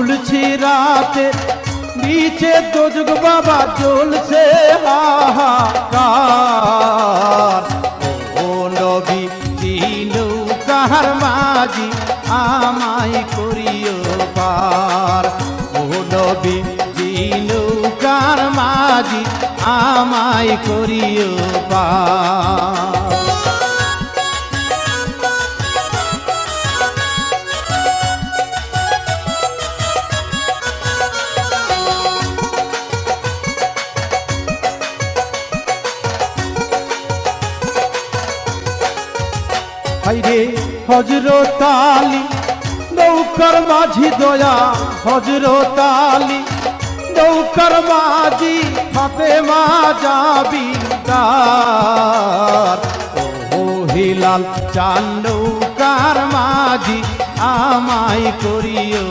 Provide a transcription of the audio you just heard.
খুলছি রাতে নিচে দোজগ বাবা জ্বলছে হাহাকার। ও নবী নৌকার মাঝি আমায় করিও পার। ও নবী নৌকার মাঝি আমায় করিও পার। হাইরে হযরত আলী নৌকার মাঝি দয়া, হযরত আলী নৌকার মাঝি ফাতেমা জাবিদার। ও হিলাল চাঁদ নৌকার মাঝি আমায় করিও